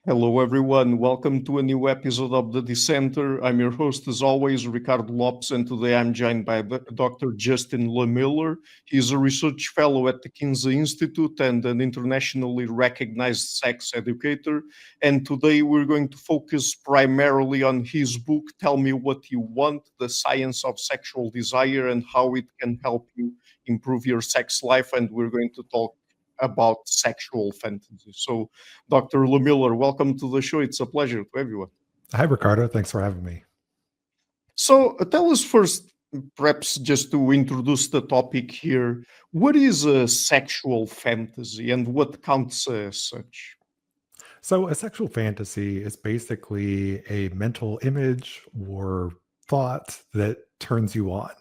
Hello, everyone. Welcome to a new episode of the Dissenter. I'm your host, as always, Ricardo Lopes, and today I'm joined by Dr. Justin Lehmiller. He's a research fellow at the Kinsey Institute and an internationally recognized sex educator. And today we're going to focus primarily on his book, Tell Me What You Want, The Science of Sexual Desire and How It Can Help You Improve Your Sex Life. And we're going to talk about sexual fantasies. So, Dr. Lehmiller, welcome to the show. It's a pleasure to have you. Hi, Ricardo. Thanks for having me. So, tell us first, perhaps just to introduce the topic here, what is a sexual fantasy and what counts as such? So, a sexual fantasy is basically a mental image or thought that turns you on.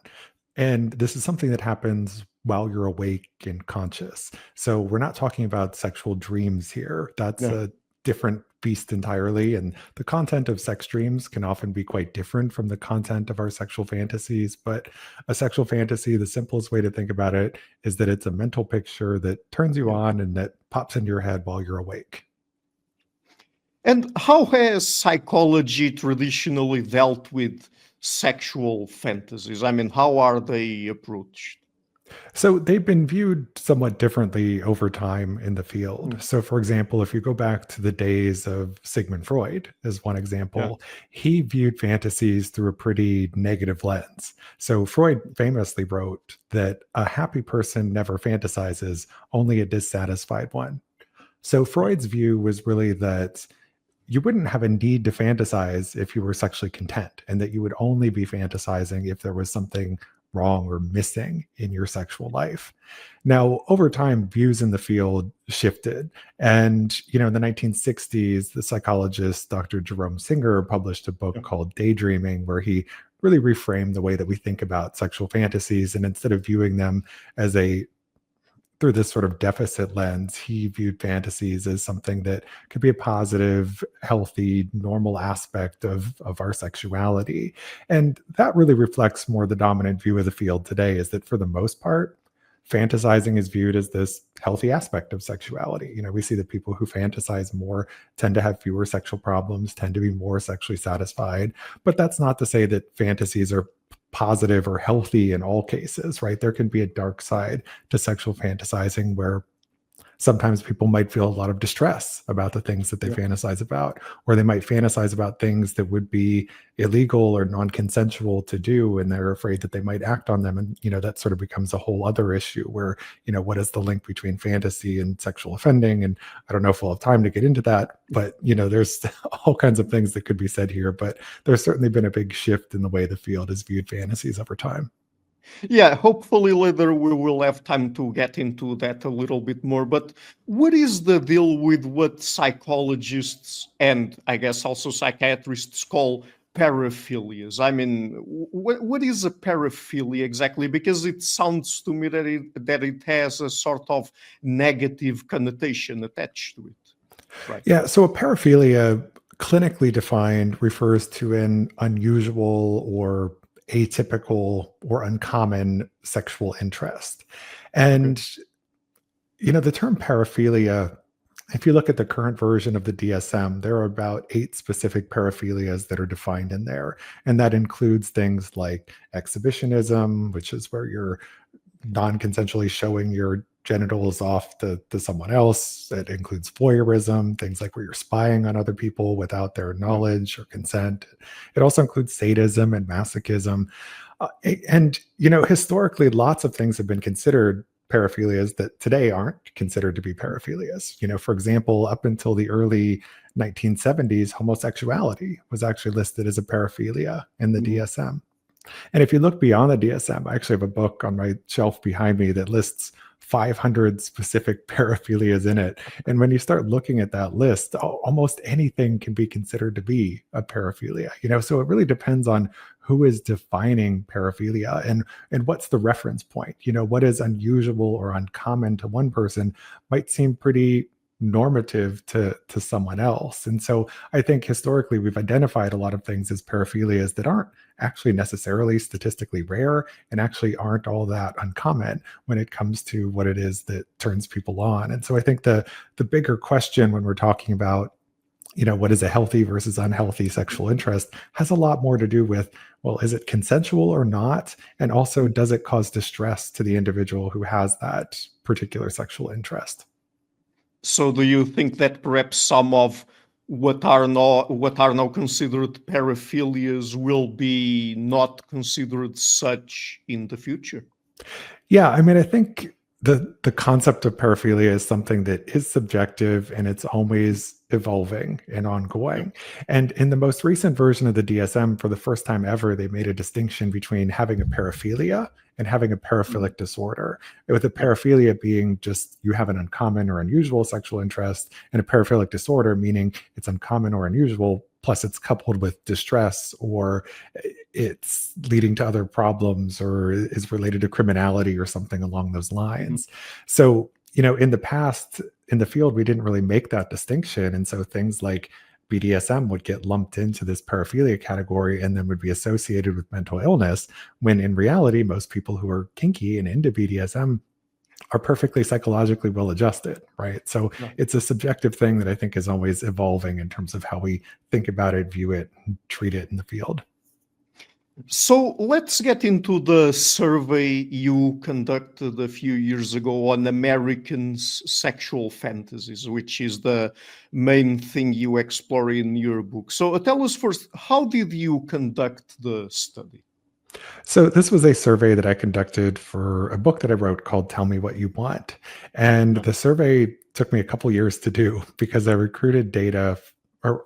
And this is something that happens while you're awake and conscious. So, we're not talking about sexual dreams here. That's Yeah. a different beast entirely. And the content of sex dreams can often be quite different from the content of our sexual fantasies. But a sexual fantasy, the simplest way to think about it is that it's a mental picture that turns you Yeah. on and that pops into your head while you're awake. And how has psychology traditionally dealt with sexual fantasies? I mean, how are they approached? So they've been viewed somewhat differently over time in the field. Mm. So, for example, if you go back to the days of Sigmund Freud, as one Yeah. example, he viewed fantasies through a pretty negative lens. So, Freud famously wrote that a happy person never fantasizes, only a dissatisfied one. So, Freud's view was really that you wouldn't have a need to fantasize if you were sexually content, and that you would only be fantasizing if there was something wrong or missing in your sexual life. Now, over time, views in the field shifted. And, in the 1960s, the psychologist Dr. Jerome Singer published a book Yeah. called Daydreaming, where he really reframed the way that we think about sexual fantasies. And instead of viewing them as a through this sort of deficit lens, he viewed fantasies as something that could be a positive, healthy, normal aspect of our sexuality. And that really reflects more the dominant view of the field today, is that for the most part, fantasizing is viewed as this healthy aspect of sexuality. We see that people who fantasize more tend to have fewer sexual problems, tend to be more sexually satisfied. But that's not to say that fantasies are positive or healthy in all cases, right? There can be a dark side to sexual fantasizing where sometimes people might feel a lot of distress about the things that they Yeah. fantasize about, or they might fantasize about things that would be illegal or non-consensual to do, and they're afraid that they might act on them. And that sort of becomes a whole other issue where what is the link between fantasy and sexual offending? And I don't know if we'll have time to get into that, but there's all kinds of things that could be said here. But there's certainly been a big shift in the way the field has viewed fantasies over time. Yeah, hopefully later we will have time to get into that a little bit more. But what is the deal with what psychologists and I guess also psychiatrists call paraphilias? I mean, what is a paraphilia exactly? Because it sounds to me that it has a sort of negative connotation attached to it. Right. Yeah, so a paraphilia, clinically defined, refers to an unusual or atypical or uncommon sexual interest. Okay. And, the term paraphilia, if you look at the current version of the DSM, there are about 8 specific paraphilias that are defined in there. And that includes things like exhibitionism, which is where you're non-consensually showing your genitals off to someone else. It includes voyeurism, things like where you're spying on other people without their Yeah. knowledge or consent. It also includes sadism and masochism. And historically, lots of things have been considered paraphilias that today aren't considered to be paraphilias. For example, up until the early 1970s, homosexuality was actually listed as a paraphilia in the Mm. DSM. And if you look beyond the DSM, I actually have a book on my shelf behind me that lists 500 specific paraphilias in it. And when you start looking at that list, almost anything can be considered to be a paraphilia. So it really depends on who is defining paraphilia and what's the reference point. What is unusual or uncommon to one person might seem pretty normative to someone else. And so I think historically we've identified a lot of things as paraphilias that aren't actually necessarily statistically rare and actually aren't all that uncommon when it comes to what it is that turns people on. And so I think the bigger question when we're talking about what is a healthy versus unhealthy sexual interest has a lot more to do with, well, is it consensual or not? And also, does it cause distress to the individual who has that particular sexual interest? So do you think that perhaps some of what are now considered paraphilias will be not considered such in the future? Yeah, I mean, I think the concept of paraphilia is something that is subjective and it's always evolving and Yeah. ongoing. And in the most recent version of the DSM, for the first time ever, they made a distinction between having a paraphilia and having a Mm. paraphilic disorder. With a Yeah. paraphilia being just you have an uncommon or unusual sexual interest, and a paraphilic disorder meaning it's uncommon or unusual, plus it's coupled with distress or it's leading to other problems or is related to criminality or something along those Mhm. lines. So, in the past, in the field, we didn't really make that distinction. And so things like BDSM would get lumped into this paraphilia category and then would be associated with mental illness, when in reality, most people who are kinky and into BDSM are perfectly psychologically well adjusted, right? So Yeah. it's a subjective thing that I think is always evolving in terms of how we think about it, view it, and treat it in the field. So let's get into the survey you conducted a few years ago on Americans' sexual fantasies, which is the main thing you explore in your book. So tell us first, how did you conduct the study? So this was a survey that I conducted for a book that I wrote called Tell Me What You Want. And Yeah. the survey took me a couple years to do because I recruited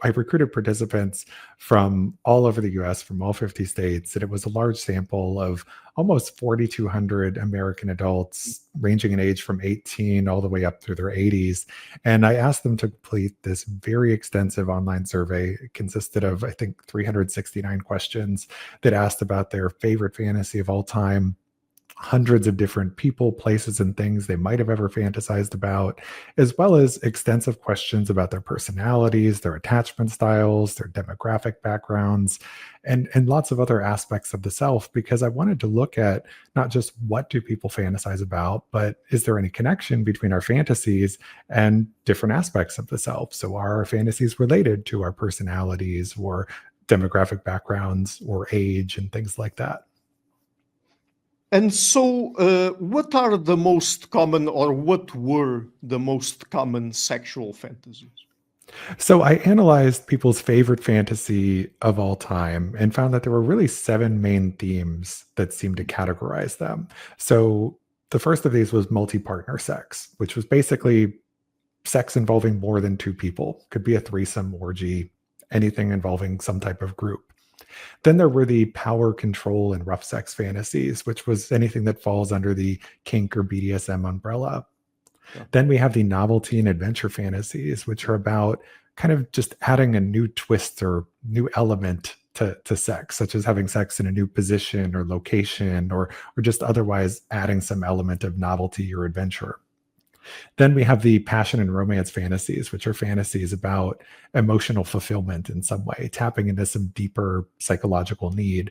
I recruited participants from all over the US, from all 50 states. And it was a large sample of almost 4,200 American adults, ranging in age from 18 all the way up through their 80s. And I asked them to complete this very extensive online survey. It consisted of, I think, 369 questions that asked about their favorite fantasy of all time, hundreds of different people, places, and things they might have ever fantasized about, as well as extensive questions about their personalities, their attachment styles, their demographic backgrounds, and lots of other aspects of the self, because I wanted to look at not just what do people fantasize about, but is there any connection between our fantasies and different aspects of the self? So are our fantasies related to our personalities or demographic backgrounds or age and things like that? And so, what are the most common, or what were the most common sexual fantasies? So I analyzed people's favorite fantasy of all time and found that there were really seven main themes that seemed to categorize them. So the first of these was multi-partner sex, which was basically sex involving more than two people. Could be a threesome, orgy, anything involving some type of group. Then there were the power, control, and rough sex fantasies, which was anything that falls under the kink or BDSM umbrella. Yeah. Then we have the novelty and adventure fantasies, which are about kind of just adding a new twist or new element to sex, such as having sex in a new position or location, or just otherwise adding some element of novelty or adventure. Then we have the passion and romance fantasies, which are fantasies about emotional fulfillment in some way, tapping into some deeper psychological need,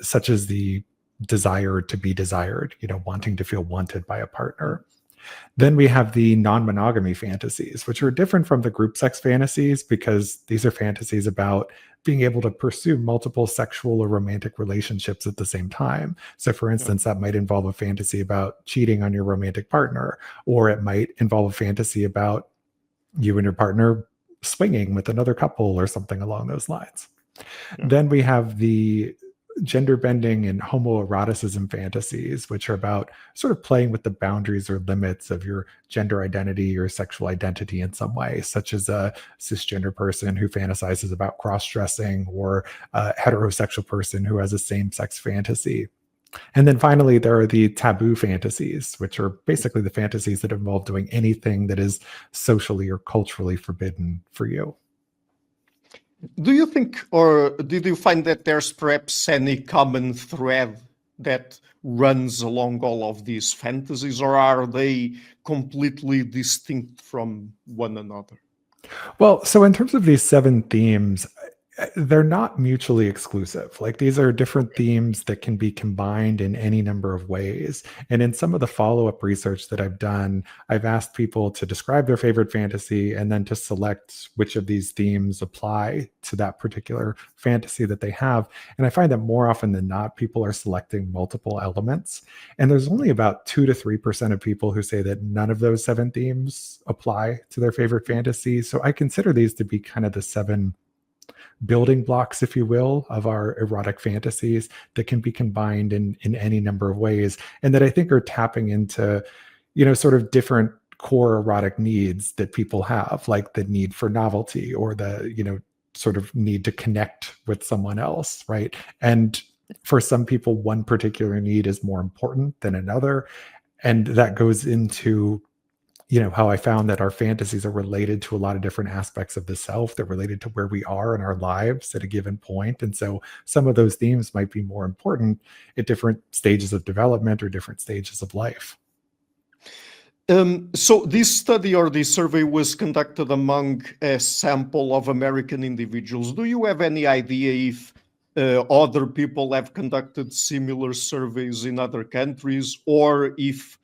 such as the desire to be desired, wanting to feel wanted by a partner. Then we have the non monogamy fantasies, which are different from the group sex fantasies because these are fantasies about being able to pursue multiple sexual or romantic relationships at the same time. So, for Yeah. instance, that might involve a fantasy about cheating on your romantic partner, or it might involve a fantasy about you and your partner swinging with another couple or something along those lines. Yeah. Then we have the gender bending and homoeroticism fantasies, which are about sort of playing with the boundaries or limits of your gender identity or sexual identity in some way, such as a cisgender person who fantasizes about cross dressing, or a heterosexual person who has a same sex fantasy. And then finally, there are the taboo fantasies, which are basically the fantasies that involve doing anything that is socially or culturally forbidden for you. Do you think, or did you find that there's perhaps any common thread that runs along all of these fantasies, or are they completely distinct from one another? Well, so in terms of these seven themes, they're not mutually exclusive. Like these are different themes that can be combined in any number of ways. And in some of the follow-up research that I've done, I've asked people to describe their favorite fantasy and then to select which of these themes apply to that particular fantasy that they have. And I find that more often than not, people are selecting multiple elements. And there's only about 2 to 3% of people who say that none of those 7 themes apply to their favorite fantasy. So I consider these to be kind of the 7 building blocks, if you will, of our erotic fantasies that can be combined in any number of ways, and that I think are tapping into, sort of different core erotic needs that people have, like the need for novelty or the, sort of need to connect with someone else, right? And for some people, one particular need is more important than another. And that goes into how I found that our fantasies are related to a lot of different aspects of the self. They're related to where we are in our lives at a given point. And so some of those themes might be more important at different stages of development or different stages of life. So this study or this survey was conducted among a sample of American individuals. Do you have any idea if other people have conducted similar surveys in other countries, or if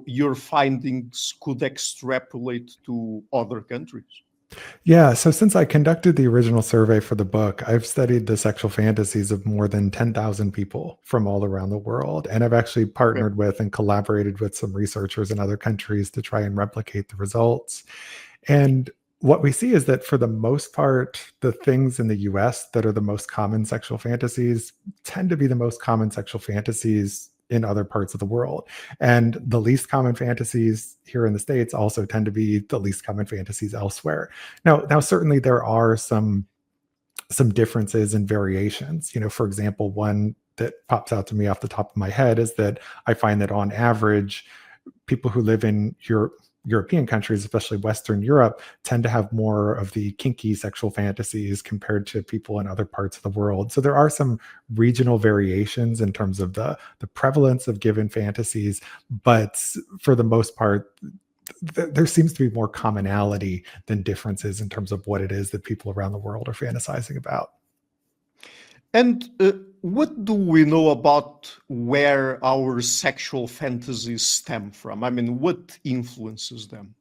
your findings could extrapolate to other countries? Yeah, so since I conducted the original survey for the book, I've studied the sexual fantasies of more than 10,000 people from all around the world. And I've actually partnered with and collaborated with some researchers in other countries to try and replicate the results. And what we see is that for the most part, the things in the US that are the most common sexual fantasies tend to be the most common sexual fantasies in other parts of the world. And the least common fantasies here in the States also tend to be the least common fantasies elsewhere. Now certainly there are some differences and variations. For example, one that pops out to me off the top of my head is that I find that on average, people who live in European countries, especially Western Europe, tend to have more of the kinky sexual fantasies compared to people in other parts of the world. So there are some regional variations in terms of the prevalence of given fantasies, but for the most part, there seems to be more commonality than differences in terms of what it is that people around the world are fantasizing about. And what do we know about where our sexual fantasies stem from? I mean, what influences them?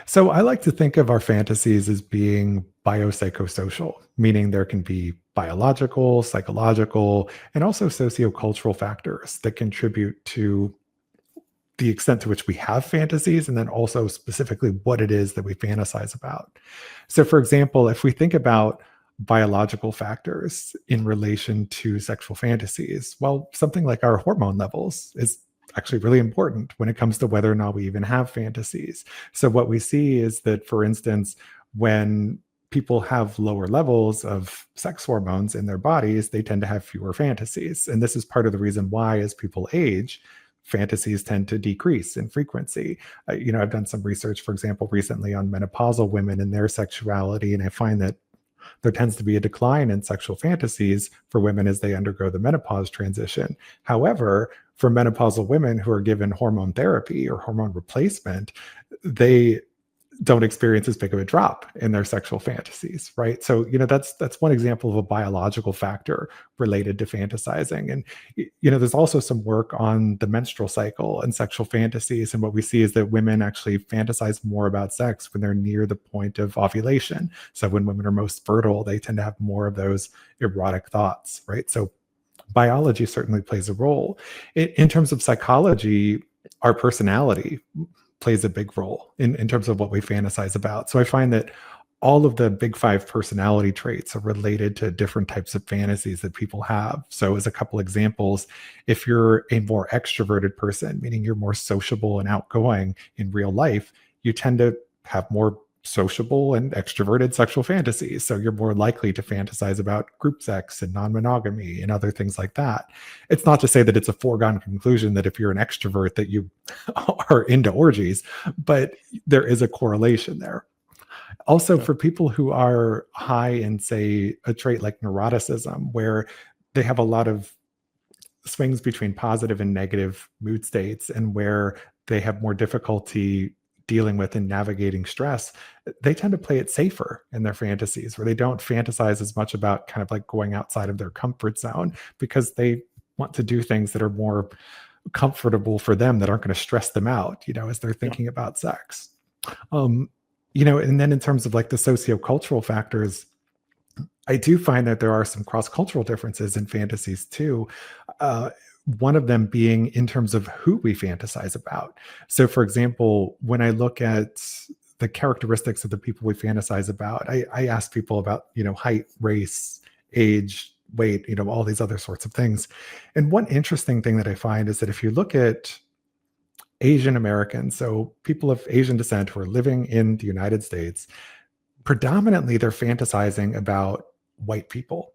So I like to think of our fantasies as being biopsychosocial, meaning there can be biological, psychological, and also sociocultural factors that contribute to the extent to which we have fantasies, and then also specifically what it is that we fantasize about. So, for example, if we think about biological factors in relation to sexual fantasies, well, something like our hormone levels is actually really important when it comes to whether or not we even have fantasies. So, what we see is that, for instance, when people have lower levels of sex hormones in their bodies, they tend to have fewer fantasies. And this is part of the reason why, as people age, fantasies tend to decrease in frequency. I've done some research, for example, recently on menopausal women and their sexuality, and I find that there tends to be a decline in sexual fantasies for women as they undergo the menopause transition. However, for menopausal women who are given hormone therapy or hormone replacement, they don't experience as big of a drop in their sexual fantasies, right? So, that's one example of a biological factor related to fantasizing. And, there's also some work on the menstrual cycle and sexual fantasies. And what we see is that women actually fantasize more about sex when they're near the point of ovulation. So when women are most fertile, they tend to have more of those erotic thoughts, right? So biology certainly plays a role. In terms of psychology, our personality plays a big role in terms of what we fantasize about. So I find that all of the big 5 personality traits are related to different types of fantasies that people have. So as a couple examples, if you're a more extroverted person, meaning you're more sociable and outgoing in real life, you tend to have more sociable and extroverted sexual fantasies. So you're more likely to fantasize about group sex and non-monogamy and other things like that. It's not to say that it's a foregone conclusion that if you're an extrovert that you are into orgies, but there is a correlation there. Also, for people who are high in, say, a trait like neuroticism, where they have a lot of swings between positive and negative mood states, and where they have more difficulty dealing with and navigating stress, they tend to play it safer in their fantasies, where they don't fantasize as much about kind of like going outside of their comfort zone, because they want to do things that are more comfortable for them, that aren't going to stress them out, as they're Yeah. thinking about sex. Um, and then in terms of like the sociocultural factors, I do find that there are some cross-cultural differences in fantasies too. Uh, One of them being in terms of who we fantasize about. So, for example, when I look at the characteristics of the people we fantasize about, I ask people about, height, race, age, weight, all these other sorts of things. And one interesting thing that I find is that if you look at Asian Americans, so people of Asian descent who are living in the United States, predominantly they're fantasizing about white people.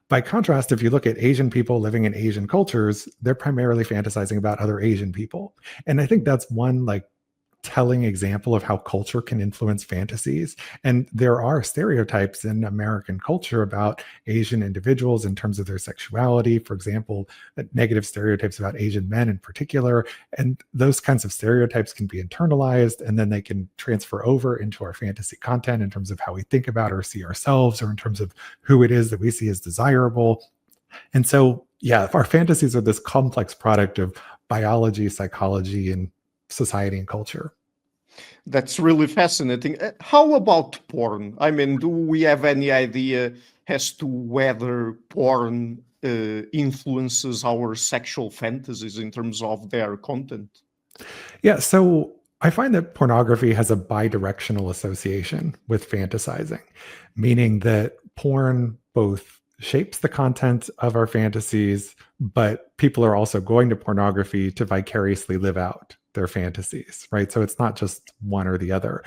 By contrast, if you look at Asian people living in Asian cultures, they're primarily fantasizing about other Asian people. And I think that's one like telling example of how culture can influence fantasies. And there are stereotypes in American culture about Asian individuals in terms of their sexuality, for example, negative stereotypes about Asian men in particular. And those kinds of stereotypes can be internalized, and then they can transfer over into our fantasy content in terms of how we think about or see ourselves, or in terms of who it is that we see as desirable. And so, yeah, our fantasies are this complex product of biology, psychology, and society and culture. That's really fascinating. How about porn? I mean, do we have any idea as to whether porn influences our sexual fantasies in terms of their content? Yeah, so I find that pornography has a bidirectional association with fantasizing, meaning that porn both shapes the content of our fantasies, but people are also going to pornography to vicariously live out their fantasies, right? So it's not just one or the other.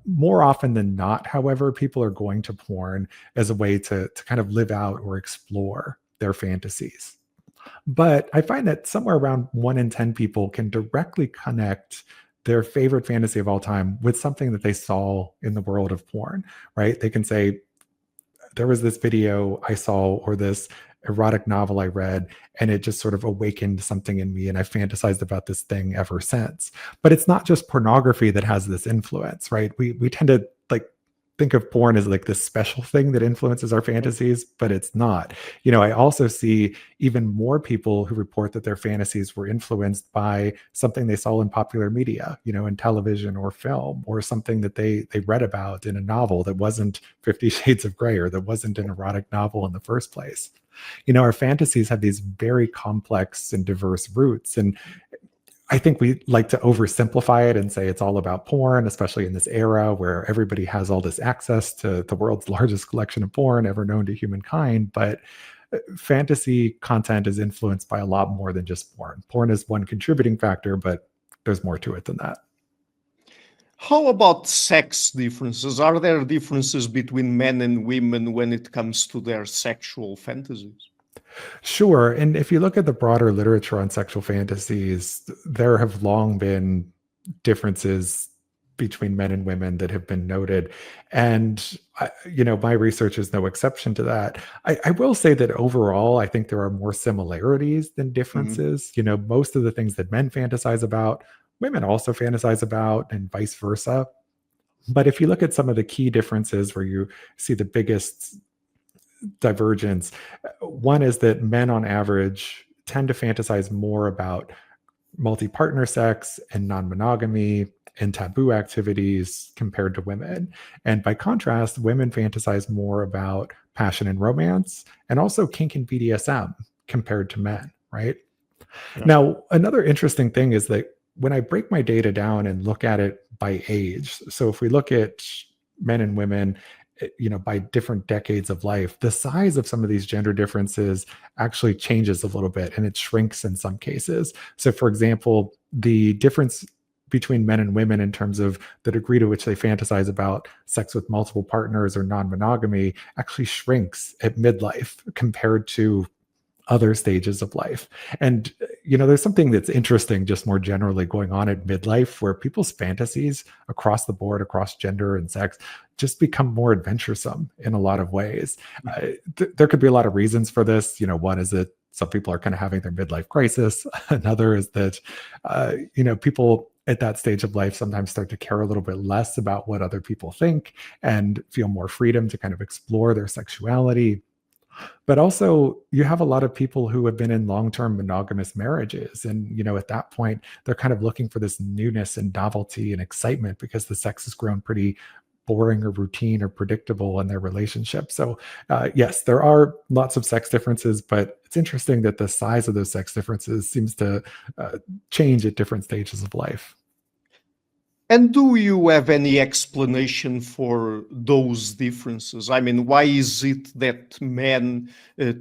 More often than not, however, people are going to porn as a way to kind of live out or explore their fantasies. But I find that somewhere around 1 in 10 people can directly connect their favorite fantasy of all time with something that they saw in the world of porn, right? They can say, there was this video I saw or this erotic novel I read, and it just sort of awakened something in me, and I fantasized about this thing ever since. But it's not just pornography that has this influence, right? We tend to like think of porn as like this special thing that influences our fantasies, but it's not. I also see even more people who report that their fantasies were influenced by something they saw in popular media, in television or film, or something that they read about in a novel that wasn't 50 Shades of Grey, or that wasn't an erotic novel in the first place. Our fantasies have these very complex and diverse roots. And I think we like to oversimplify it and say it's all about porn, especially in this era where everybody has all this access to the world's largest collection of porn ever known to humankind. But fantasy content is influenced by a lot more than just porn. Porn is one contributing factor, but there's more to it than that. How about sex differences? Are there differences between men and women when it comes to their sexual fantasies? Sure. And if you look at the broader literature on sexual fantasies, there have long been differences between men and women that have been noted. And, my research is no exception to that. I will say that overall, I think there are more similarities than Mhm. differences. Most of the things that men fantasize about, women also fantasize about, and vice versa. But if you look at some of the key differences where you see the biggest divergence, one is that men on average tend to fantasize more about multi-partner sex and non-monogamy and taboo activities compared to women. And by contrast, women fantasize more about passion and romance, and also kink and BDSM compared to men, right? Yeah. Now, another interesting thing is that when I break my data down and look at it by age, so if we look at men and women, by different decades of life, the size of some of these gender differences actually changes a little bit, and it shrinks in some cases. So, for example, the difference between men and women in terms of the degree to which they fantasize about sex with multiple partners or non-monogamy actually shrinks at midlife compared to other stages of life. And, there's something that's interesting just more generally going on at midlife, where people's fantasies across the board, across gender and sex, just become more adventuresome in a lot of ways. There could be a lot of reasons for this. One is that some people are kind of having their midlife crisis. Another is that, people at that stage of life sometimes start to care a little bit less about what other people think and feel more freedom to kind of explore their sexuality. But also, you have a lot of people who have been in long-term monogamous marriages. And, at that point, they're kind of looking for this newness and novelty and excitement because the sex has grown pretty boring or routine or predictable in their relationship. So, yes, there are lots of sex differences, but it's interesting that the size of those sex differences seems to change at different stages of life. And do you have any explanation for those differences? I mean, why is it that men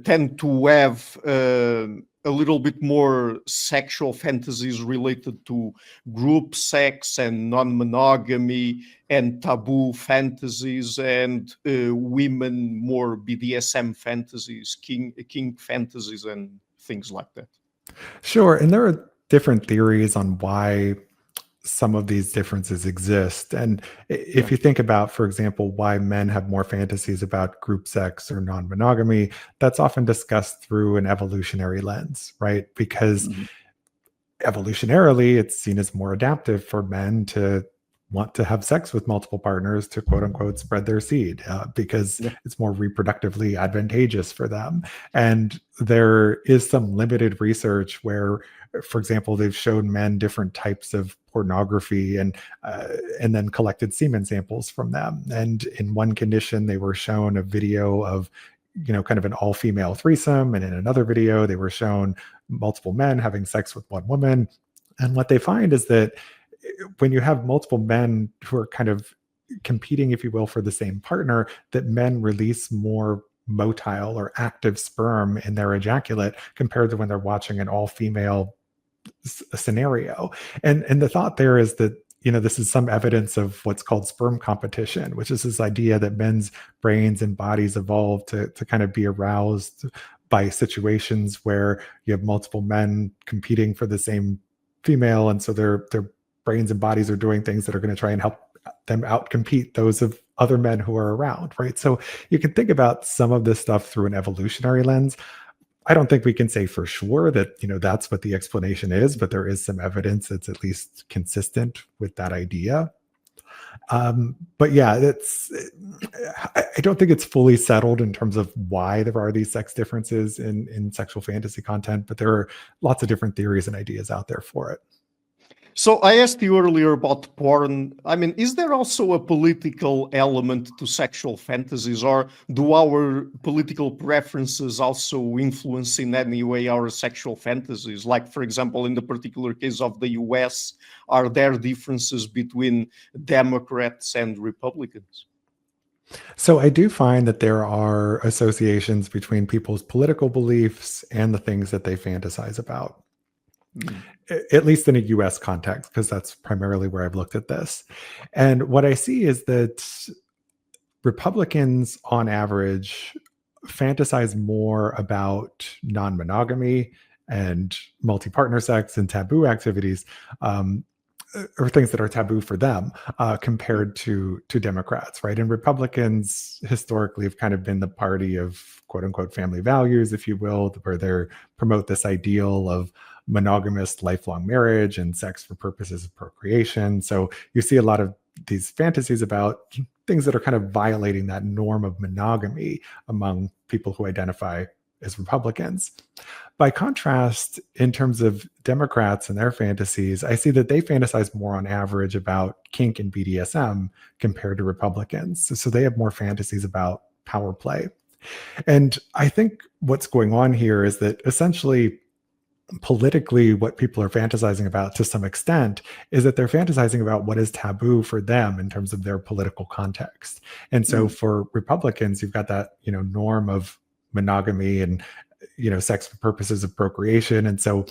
tend to have a little bit more sexual fantasies related to group sex and non-monogamy and taboo fantasies, and women more BDSM fantasies, kink fantasies, and things like that? Sure. And there are different theories on why some of these differences exist. And Yeah. if you think about, for example, why men have more fantasies about group sex or non monogamy, that's often discussed through an evolutionary lens, right? Because Mhm. evolutionarily, it's seen as more adaptive for men to want to have sex with multiple partners to quote unquote spread their seed because Yeah. it's more reproductively advantageous for them. And there is some limited research where, for example, they've shown men different types of pornography and then collected semen samples from them. And in one condition, they were shown a video of kind of an all-female threesome, and in another video, they were shown multiple men having sex with one woman. And what they find is that when you have multiple men who are kind of competing, if you will, for the same partner, that men release more motile or active sperm in their ejaculate compared to when they're watching an all-female scenario. And the thought there is that this is some evidence of what's called sperm competition, which is this idea that men's brains and bodies evolved to kind of be aroused by situations where you have multiple men competing for the same female, and so their brains and bodies are doing things that are going to try and help them outcompete those of other men who are around, right? So you can think about some of this stuff through an evolutionary lens. I don't think we can say for sure that that's what the explanation is, but there is some evidence that's at least consistent with that idea. But yeah, I don't think it's fully settled in terms of why there are these sex differences in sexual fantasy content, but there are lots of different theories and ideas out there for it. So I asked you earlier about porn. I mean, is there also a political element to sexual fantasies, or do our political preferences also influence in any way our sexual fantasies? Like, for example, in the particular case of the US, are there differences between Democrats and Republicans? So I do find that there are associations between people's political beliefs and the things that they fantasize about, Mm. at least in a US context, because that's primarily where I've looked at this. And what I see is that Republicans, on average, fantasize more about non monogamy and multi partner sex and taboo activities. Or things that are taboo for them compared to Democrats, right? And Republicans historically have kind of been the party of quote unquote family values, if you will, where they promote this ideal of monogamous lifelong marriage and sex for purposes of procreation. So you see a lot of these fantasies about things that are kind of violating that norm of monogamy among people who identify as Republicans. By contrast, in terms of Democrats and their fantasies, I see that they fantasize more on average about kink and BDSM compared to Republicans. So they have more fantasies about power play. And I think what's going on here is that essentially, politically, what people are fantasizing about to some extent is that they're fantasizing about what is taboo for them in terms of their political context. And so Mm. for Republicans, you've got that, norm of monogamy and sex for purposes of procreation. And so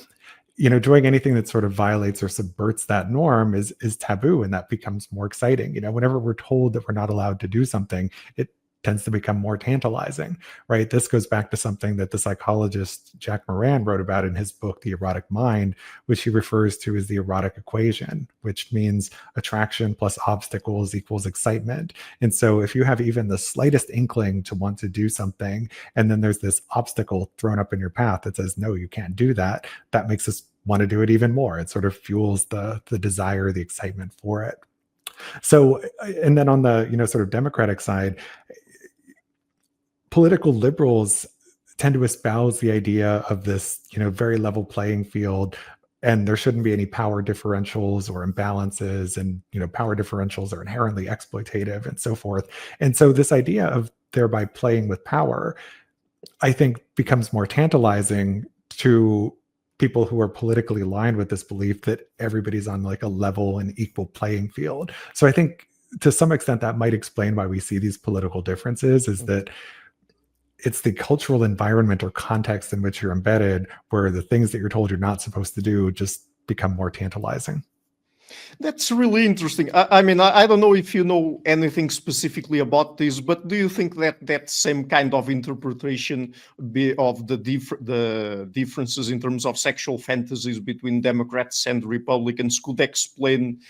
doing anything that sort of violates or subverts that norm is taboo, and that becomes more exciting. Whenever we're told that we're not allowed to do something, it tends to become more tantalizing, right? This goes back to something that the psychologist Jack Moran wrote about in his book, The Erotic Mind, which he refers to as the erotic equation, which means attraction plus obstacles equals excitement. And so if you have even the slightest inkling to want to do something, and then there's this obstacle thrown up in your path that says, no, you can't do that, that makes us want to do it even more. It sort of fuels the desire, the excitement for it. So, and then on the, sort of Democratic side, political liberals tend to espouse the idea of this, very level playing field, and there shouldn't be any power differentials or imbalances, and power differentials are inherently exploitative and so forth. And so this idea of thereby playing with power, I think, becomes more tantalizing to people who are politically aligned with this belief that everybody's on like a level and equal playing field. So I think to some extent that might explain why we see these political differences, is that it's the cultural environment or context in which you're embedded where the things that you're told you're not supposed to do just become more tantalizing. That's really interesting. I don't know if you know anything specifically about this, but do you think that that same kind of interpretation of the differences in terms of sexual fantasies between Democrats and Republicans could explain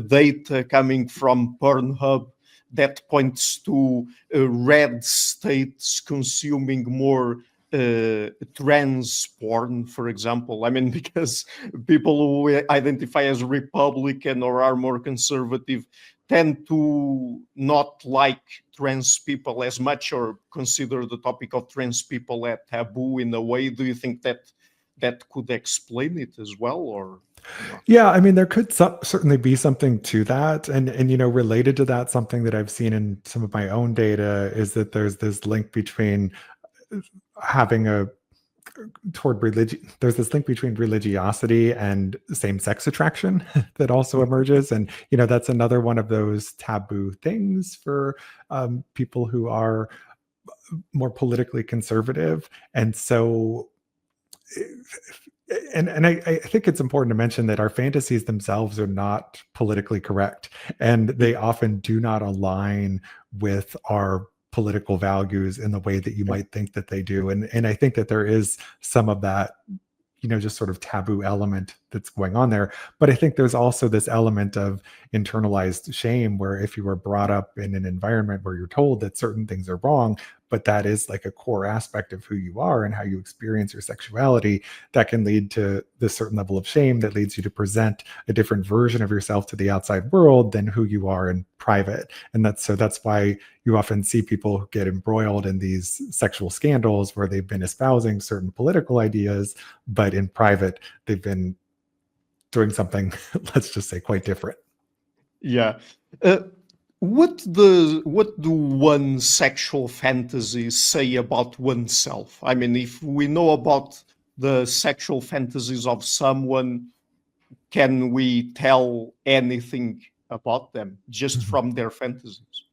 data coming from Pornhub that points to red states consuming more trans porn, for example? Because people who identify as Republican or are more conservative tend to not like trans people as much, or consider the topic of trans people a taboo in a way. Do you think that that could explain it as well, or not? Yeah, there could certainly be something to that, and related to that, something that I've seen in some of my own data is that there's this link between having toward religion. There's this link between religiosity and same-sex attraction that also emerges, and that's another one of those taboo things for people who are more politically conservative. And so, and I think it's important to mention that our fantasies themselves are not politically correct, and they often do not align with our political values in the way that you might think that they do. And I think that there is some of that, just sort of taboo element that's going on there. But I think there's also this element of internalized shame, where if you were brought up in an environment where you're told that certain things are wrong, but that is like a core aspect of who you are and how you experience your sexuality, that can lead to this certain level of shame that leads you to present a different version of yourself to the outside world than who you are in private. And that's why you often see people get embroiled in these sexual scandals where they've been espousing certain political ideas, but in private they've been doing something, let's just say, quite different. Yeah. What do one sexual fantasies say about oneself? If we know about the sexual fantasies of someone, can we tell anything about them just from their fantasies?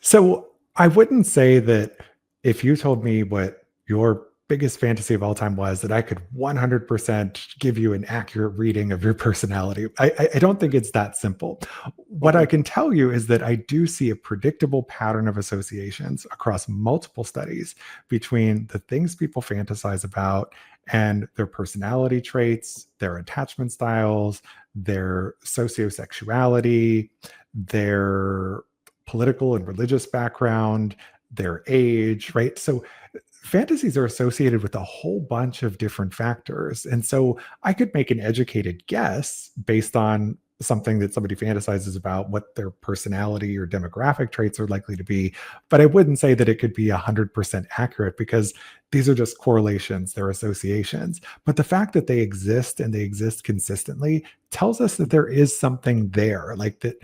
So I wouldn't say that if you told me what your biggest fantasy of all time was, that I could 100% give you an accurate reading of your personality. I don't think it's that simple. What I can tell you is that I do see a predictable pattern of associations across multiple studies between the things people fantasize about and their personality traits, their attachment styles, their sociosexuality, their political and religious background, their age, right? So fantasies are associated with a whole bunch of different factors. And so I could make an educated guess based on something that somebody fantasizes about, what their personality or demographic traits are likely to be. But I wouldn't say that it could be 100% accurate, because these are just correlations, they're associations. But the fact that they exist, and they exist consistently, tells us that there is something there. Like that,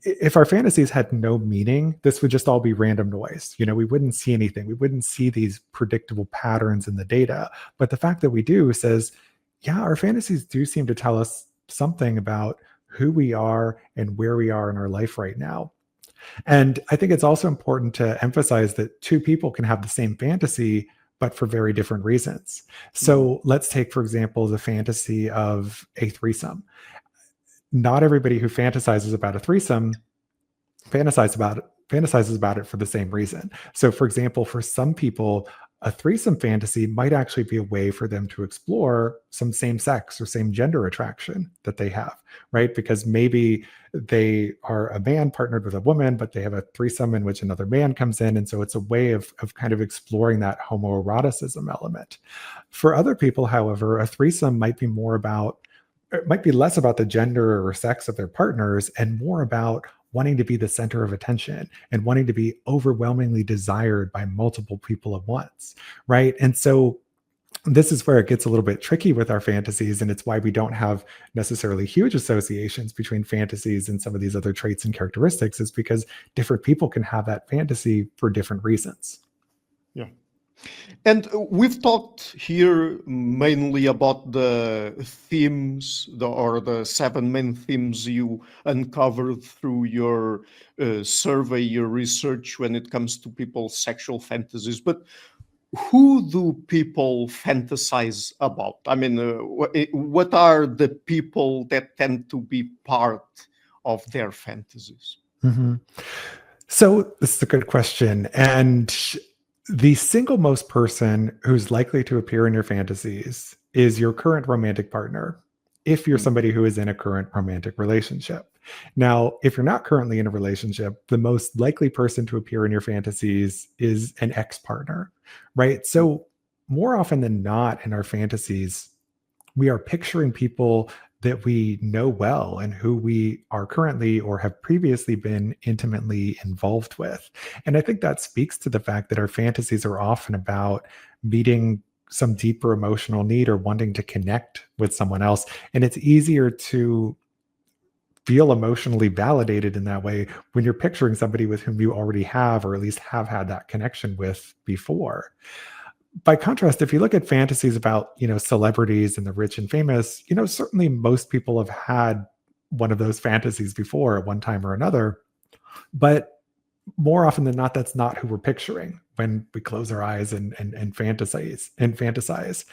if our fantasies had no meaning, this would just all be random noise. We wouldn't see anything. We wouldn't see these predictable patterns in the data. But the fact that we do says, yeah, our fantasies do seem to tell us something about who we are and where we are in our life right now. And I think it's also important to emphasize that two people can have the same fantasy, but for very different reasons. So let's take, for example, the fantasy of a threesome. Not everybody who fantasizes about a threesome fantasize about fantasizes about it for the same reason. So, for example, for some people, a threesome fantasy might actually be a way for them to explore some same sex or same gender attraction that they have, right? Because maybe they are a man partnered with a woman, but they have a threesome in which another man comes in. And so it's a way of kind of exploring that homoeroticism element. For other people, however, a threesome might be more about, it might be less about the gender or sex of their partners and more about wanting to be the center of attention and wanting to be overwhelmingly desired by multiple people at once, right? And so this is where it gets a little bit tricky with our fantasies, and it's why we don't have necessarily huge associations between fantasies and some of these other traits and characteristics, is because different people can have that fantasy for different reasons. Yeah. And we've talked here mainly about the themes, or the 7 main themes you uncovered through your survey, your research when it comes to people's sexual fantasies. But who do people fantasize about? I mean, what are the people that tend to be part of their fantasies? Mm-hmm. So this is a good question. And the single most person who's likely to appear in your fantasies is your current romantic partner, if you're somebody who is in a current romantic relationship. Now, if you're not currently in a relationship, the most likely person to appear in your fantasies is an ex-partner, right? So more often than not in our fantasies, we are picturing people that we know well and who we are currently or have previously been intimately involved with. And I think that speaks to the fact that our fantasies are often about meeting some deeper emotional need or wanting to connect with someone else. And it's easier to feel emotionally validated in that way when you're picturing somebody with whom you already have, or at least have had that connection with before. By contrast, if you look at fantasies about, celebrities and the rich and famous, certainly most people have had one of those fantasies before at one time or another. But more often than not, that's not who we're picturing when we close our eyes and fantasize.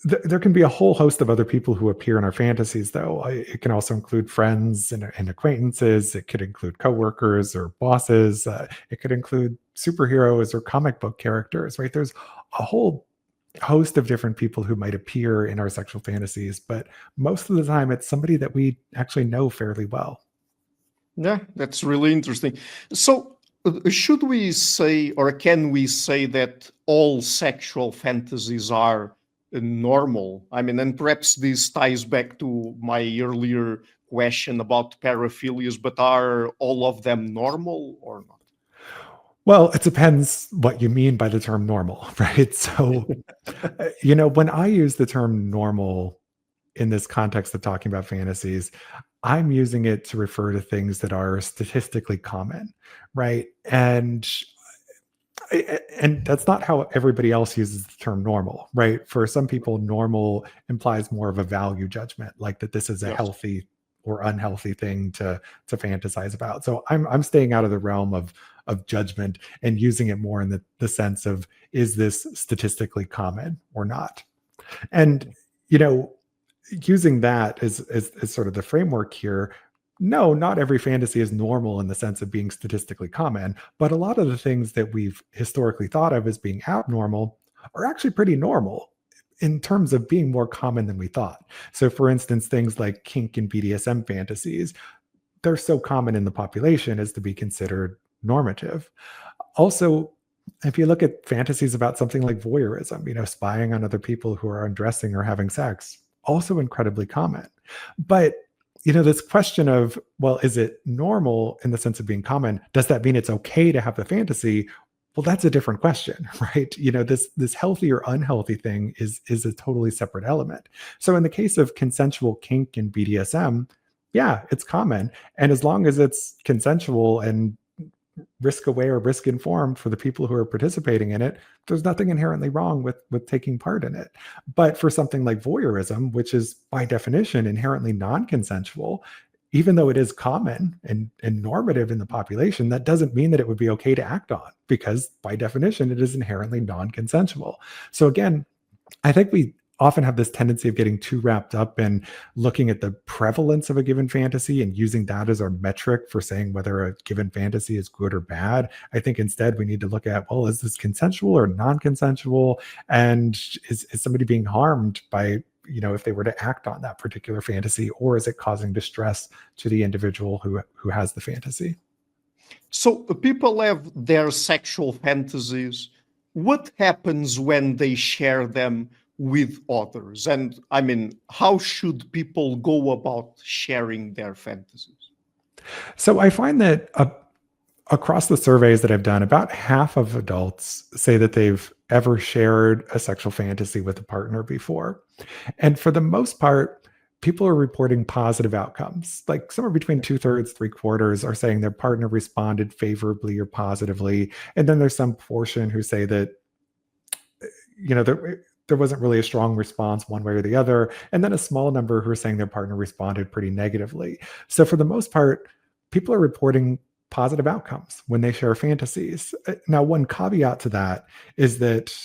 There can be a whole host of other people who appear in our fantasies, though. It can also include friends and acquaintances. It could include coworkers or bosses. It could include superheroes or comic book characters, right? There's a whole host of different people who might appear in our sexual fantasies, but most of the time it's somebody that we actually know fairly well. Yeah, that's really interesting. So, should we say, or can we say that all sexual fantasies are normal? I mean, and perhaps this ties back to my earlier question about paraphilias, but are all of them normal or not? Well, it depends what you mean by the term normal, right? So, when I use the term normal in this context of talking about fantasies, I'm using it to refer to things that are statistically common, right? And that's not how everybody else uses the term normal, right? For some people, normal implies more of a value judgment, like that this is a Yes. healthy or unhealthy thing to fantasize about. So I'm staying out of the realm of judgment and using it more in the sense of, is this statistically common or not? And using that as sort of the framework here, no, not every fantasy is normal in the sense of being statistically common, but a lot of the things that we've historically thought of as being abnormal are actually pretty normal in terms of being more common than we thought. So, for instance, things like kink and BDSM fantasies, they're so common in the population as to be considered normative. Also, if you look at fantasies about something like voyeurism, spying on other people who are undressing or having sex, also incredibly common. But this question of, well, is it normal in the sense of being common? Does that mean it's okay to have the fantasy? Well, that's a different question, right? This healthy or unhealthy thing is a totally separate element. So in the case of consensual kink and BDSM, yeah, it's common. And as long as it's consensual and risk aware or risk informed for the people who are participating in it, there's nothing inherently wrong with taking part in it. But for something like voyeurism, which is by definition inherently non-consensual, even though it is common and normative in the population, that doesn't mean that it would be okay to act on, because by definition it is inherently non-consensual. So again, I think we often have this tendency of getting too wrapped up in looking at the prevalence of a given fantasy and using that as our metric for saying whether a given fantasy is good or bad. I think instead we need to look at, well, is this consensual or non-consensual? And is somebody being harmed by, if they were to act on that particular fantasy, or is it causing distress to the individual who has the fantasy? So people have their sexual fantasies. What happens when they share them with others? And I mean, how should people go about sharing their fantasies? So I find that across the surveys that I've done, about half of adults say that they've ever shared a sexual fantasy with a partner before. And for the most part, people are reporting positive outcomes. Like somewhere between 2/3, 3/4 are saying their partner responded favorably or positively. And then there's some portion who say that, there wasn't really a strong response one way or the other. And then a small number who are saying their partner responded pretty negatively. So for the most part, people are reporting positive outcomes when they share fantasies. Now, one caveat to that is that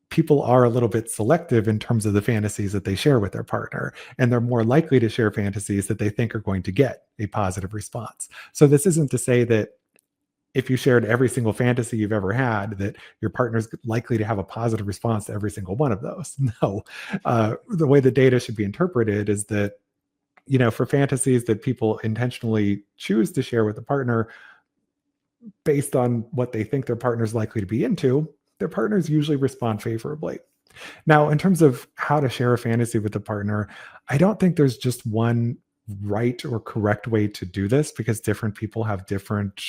people are a little bit selective in terms of the fantasies that they share with their partner, and they're more likely to share fantasies that they think are going to get a positive response. So this isn't to say that if you shared every single fantasy you've ever had, that your partner's likely to have a positive response to every single one of those. No. The way the data should be interpreted is that, for fantasies that people intentionally choose to share with a partner based on what they think their partner's likely to be into, their partners usually respond favorably. Now, in terms of how to share a fantasy with a partner, I don't think there's just one right or correct way to do this, because different people have different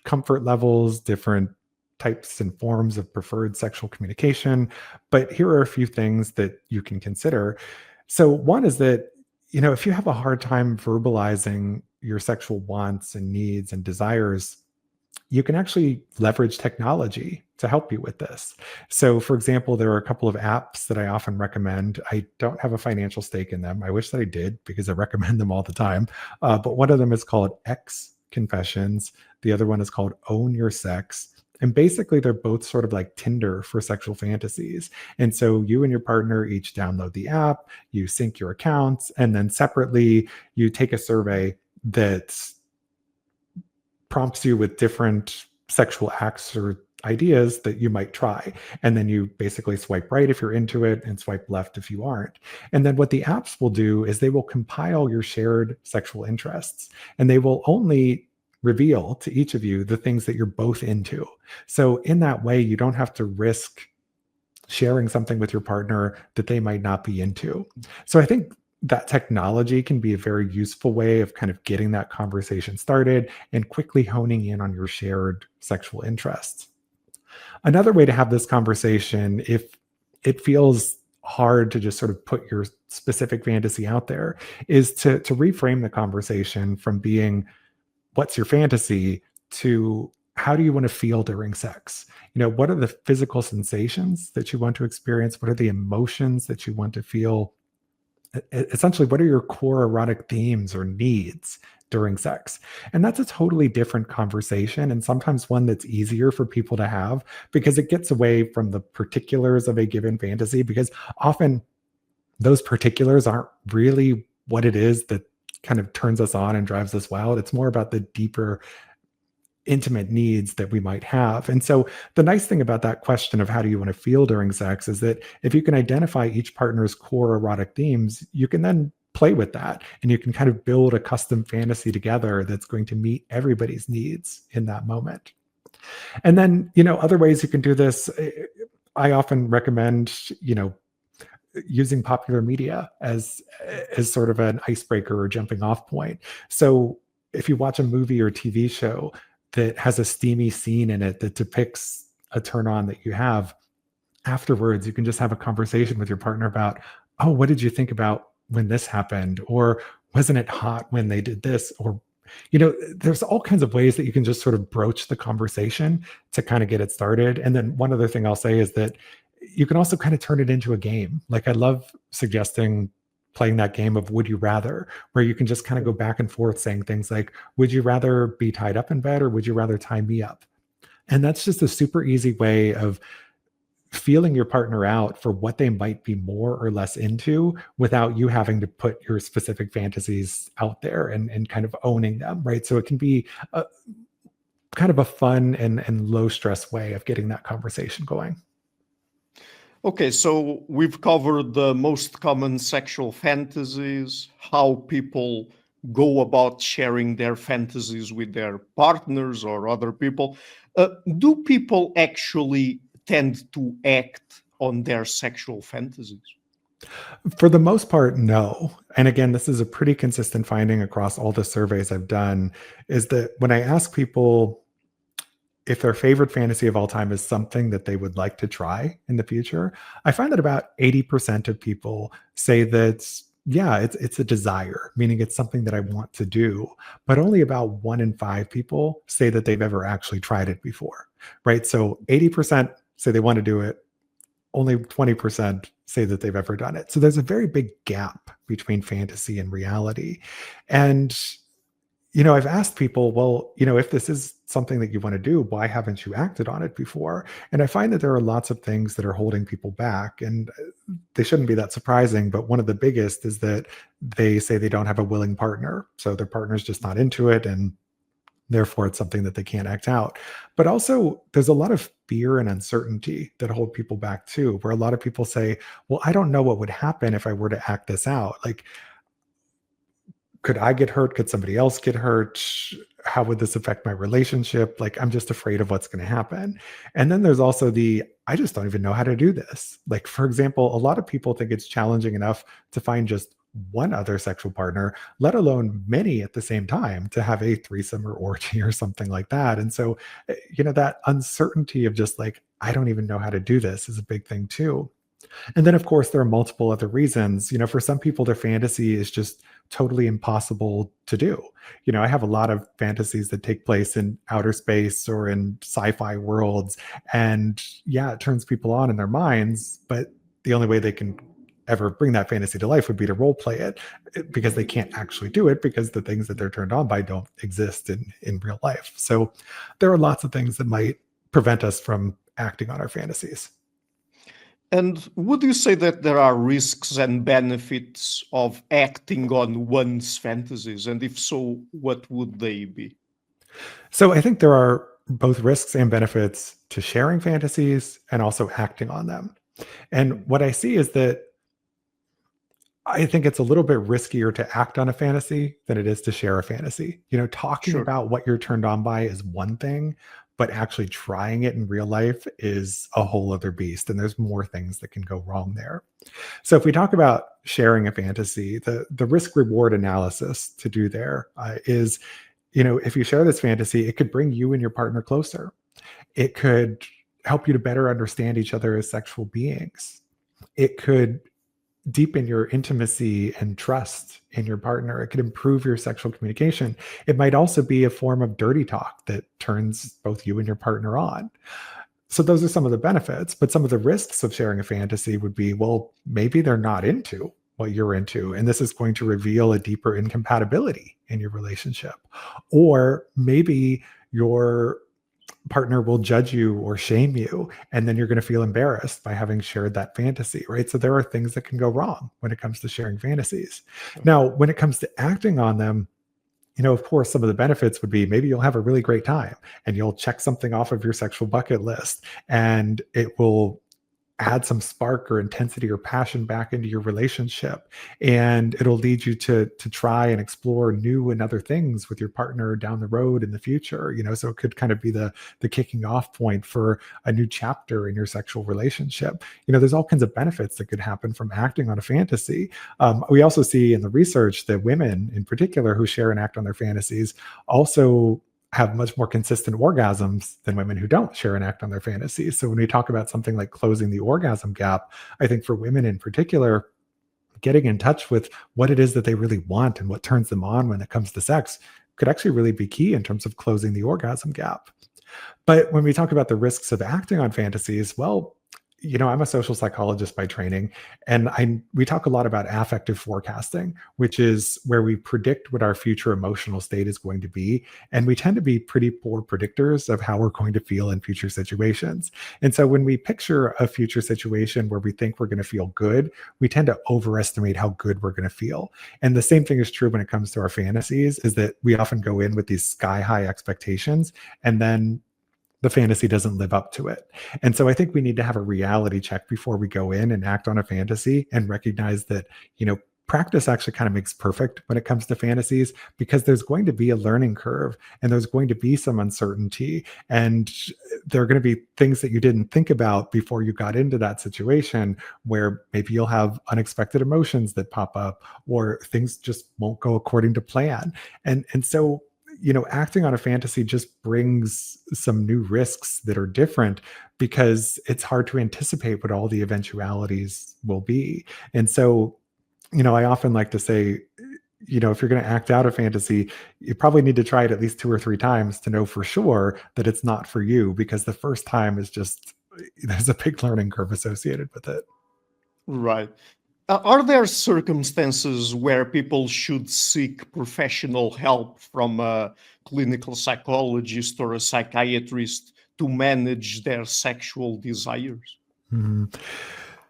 comfort levels, different types and forms of preferred sexual communication. But here are a few things that you can consider. So one is that, if you have a hard time verbalizing your sexual wants and needs and desires, you can actually leverage technology to help you with this. So, for example, there are a couple of apps that I often recommend. I don't have a financial stake in them. I wish that I did, because I recommend them all the time. But one of them is called X Confessions. The other one is called Own Your Sex. And basically, they're both sort of like Tinder for sexual fantasies. And so you and your partner each download the app, you sync your accounts, and then separately, you take a survey that prompts you with different sexual acts or ideas that you might try. And then you basically swipe right if you're into it and swipe left if you aren't. And then what the apps will do is they will compile your shared sexual interests, and they will only reveal to each of you the things that you're both into. So in that way, you don't have to risk sharing something with your partner that they might not be into. So I think that technology can be a very useful way of kind of getting that conversation started and quickly honing in on your shared sexual interests. Another way to have this conversation, if it feels hard to just sort of put your specific fantasy out there, is to reframe the conversation from being, what's your fantasy, to how do you want to feel during sex? What are the physical sensations that you want to experience? What are the emotions that you want to feel? Essentially, what are your core erotic themes or needs during sex? And that's a totally different conversation, and sometimes one that's easier for people to have, because it gets away from the particulars of a given fantasy, because often those particulars aren't really what it is that kind of turns us on and drives us wild. It's more about the deeper intimate needs that we might have. And so the nice thing about that question of how do you want to feel during sex is that if you can identify each partner's core erotic themes, you can then play with that, and you can kind of build a custom fantasy together that's going to meet everybody's needs in that moment. And then, other ways you can do this, I often recommend, using popular media as sort of an icebreaker or jumping off point. So if you watch a movie or TV show that has a steamy scene in it that depicts a turn on that you have, afterwards, you can just have a conversation with your partner about, oh, what did you think about when this happened? Or wasn't it hot when they did this? Or, there's all kinds of ways that you can just sort of broach the conversation to kind of get it started. And then one other thing I'll say is that you can also kind of turn it into a game. Like, I love suggesting playing that game of Would You Rather, where you can just kind of go back and forth saying things like, would you rather be tied up in bed, or would you rather tie me up? And that's just a super easy way of feeling your partner out for what they might be more or less into without you having to put your specific fantasies out there and kind of owning them, right? So it can be a kind of a fun and low stress way of getting that conversation going. Okay, so we've covered the most common sexual fantasies, how people go about sharing their fantasies with their partners or other people. Do people actually tend to act on their sexual fantasies? For the most part, no. And again, this is a pretty consistent finding across all the surveys I've done, is that when I ask people if their favorite fantasy of all time is something that they would like to try in the future, I find that about 80% of people say that, yeah, it's a desire, meaning it's something that I want to do. But only about 1 in 5 people say that they've ever actually tried it before, right? So 80% say they want to do it, only 20% say that they've ever done it. So there's a very big gap between fantasy and reality. And I've asked people, well, if this is something that you want to do, why haven't you acted on it before? And I find that there are lots of things that are holding people back, and they shouldn't be that surprising. But one of the biggest is that they say they don't have a willing partner. So their partner's just not into it, and therefore it's something that they can't act out. But also, there's a lot of fear and uncertainty that hold people back too, where a lot of people say, well, I don't know what would happen if I were to act this out. Like, could I get hurt? Could somebody else get hurt? How would this affect my relationship? Like, I'm just afraid of what's going to happen. And then there's also I just don't even know how to do this. Like, for example, a lot of people think it's challenging enough to find just one other sexual partner, let alone many at the same time, to have a threesome or orgy or something like that. And so, that uncertainty of just like, I don't even know how to do this is a big thing too. And then, of course, there are multiple other reasons. For some people, their fantasy is just totally impossible to do. I have a lot of fantasies that take place in outer space or in sci-fi worlds. And yeah, it turns people on in their minds, but the only way they can ever bring that fantasy to life would be to role play it, because they can't actually do it because the things that they're turned on by don't exist in real life. So there are lots of things that might prevent us from acting on our fantasies. And would you say that there are risks and benefits of acting on one's fantasies? And if so, what would they be? So I think there are both risks and benefits to sharing fantasies and also acting on them. And what I see is that I think it's a little bit riskier to act on a fantasy than it is to share a fantasy. Talking Sure. about what you're turned on by is one thing, but actually trying it in real life is a whole other beast. And there's more things that can go wrong there. So if we talk about sharing a fantasy, the risk reward analysis to do there is, if you share this fantasy, it could bring you and your partner closer. It could help you to better understand each other as sexual beings. It could deepen your intimacy and trust in your partner. It could improve your sexual communication. It might also be a form of dirty talk that turns both you and your partner on. So those are some of the benefits, but some of the risks of sharing a fantasy would be, well, maybe they're not into what you're into, and this is going to reveal a deeper incompatibility in your relationship. Or maybe your partner will judge you or shame you, and then you're going to feel embarrassed by having shared that fantasy, right? So there are things that can go wrong when it comes to sharing fantasies. Now, when it comes to acting on them, of course, some of the benefits would be maybe you'll have a really great time and you'll check something off of your sexual bucket list, and it will add some spark or intensity or passion back into your relationship, and it'll lead you to try and explore new and other things with your partner down the road in the future. So it could kind of be the kicking off point for a new chapter in your sexual relationship. There's all kinds of benefits that could happen from acting on a fantasy. We also see in the research that women in particular who share and act on their fantasies also have much more consistent orgasms than women who don't share and act on their fantasies. So when we talk about something like closing the orgasm gap, I think for women in particular, getting in touch with what it is that they really want and what turns them on when it comes to sex could actually really be key in terms of closing the orgasm gap. But when we talk about the risks of acting on fantasies, well, I'm a social psychologist by training, and we talk a lot about affective forecasting, which is where we predict what our future emotional state is going to be. And we tend to be pretty poor predictors of how we're going to feel in future situations. And so when we picture a future situation where we think we're going to feel good, we tend to overestimate how good we're going to feel. And the same thing is true when it comes to our fantasies, is that we often go in with these sky high expectations, and then the fantasy doesn't live up to it. And so I think we need to have a reality check before we go in and act on a fantasy, and recognize that, practice actually kind of makes perfect when it comes to fantasies, because there's going to be a learning curve, and there's going to be some uncertainty, and there are going to be things that you didn't think about before you got into that situation, where maybe you'll have unexpected emotions that pop up, or things just won't go according to plan. And so acting on a fantasy just brings some new risks that are different, because it's hard to anticipate what all the eventualities will be. And so, I often like to say, if you're going to act out a fantasy, you probably need to try it at least 2 or 3 times to know for sure that it's not for you, because the first time is just, there's a big learning curve associated with it. Right. Are there circumstances where people should seek professional help from a clinical psychologist or a psychiatrist to manage their sexual desires? Mhm.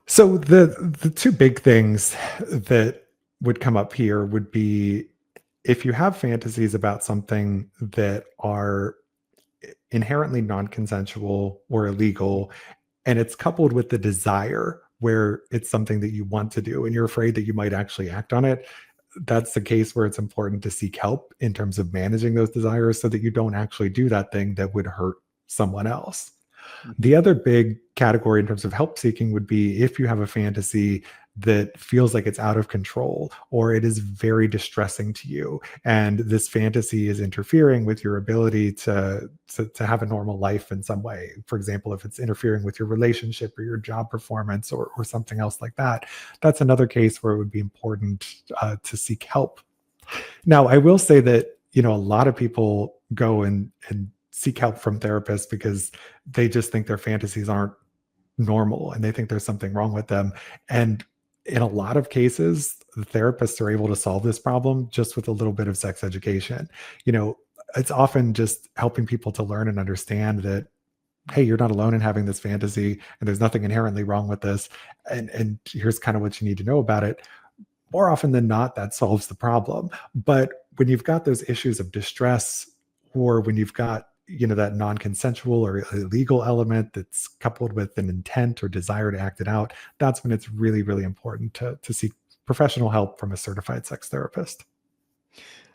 So the two big things that would come up here would be, if you have fantasies about something that are inherently non-consensual or illegal, and it's coupled with the desire where it's something that you want to do and you're afraid that you might actually act on it, that's the case where it's important to seek help in terms of managing those desires, so that you don't actually do that thing that would hurt someone else. Mhm. The other big category in terms of help seeking would be if you have a fantasy that feels like it's out of control, or it is very distressing to you, and this fantasy is interfering with your ability to have a normal life in some way. For example, if it's interfering with your relationship or your job performance, or something else like that, that's another case where it would be important to seek help. Now, I will say that, a lot of people go and seek help from therapists because they just think their fantasies aren't normal, and they think there's something wrong with them. And in a lot of cases, the therapists are able to solve this problem just with a little bit of sex education. You know, it's often just helping people to learn and understand that, hey, you're not alone in having this fantasy, and there's nothing inherently wrong with this. And here's kind of what you need to know about it. More often than not, that solves the problem. But when you've got those issues of distress, or when you've got, that non-consensual or illegal element that's coupled with an intent or desire to act it out, that's when it's really, really important to seek professional help from a certified sex therapist.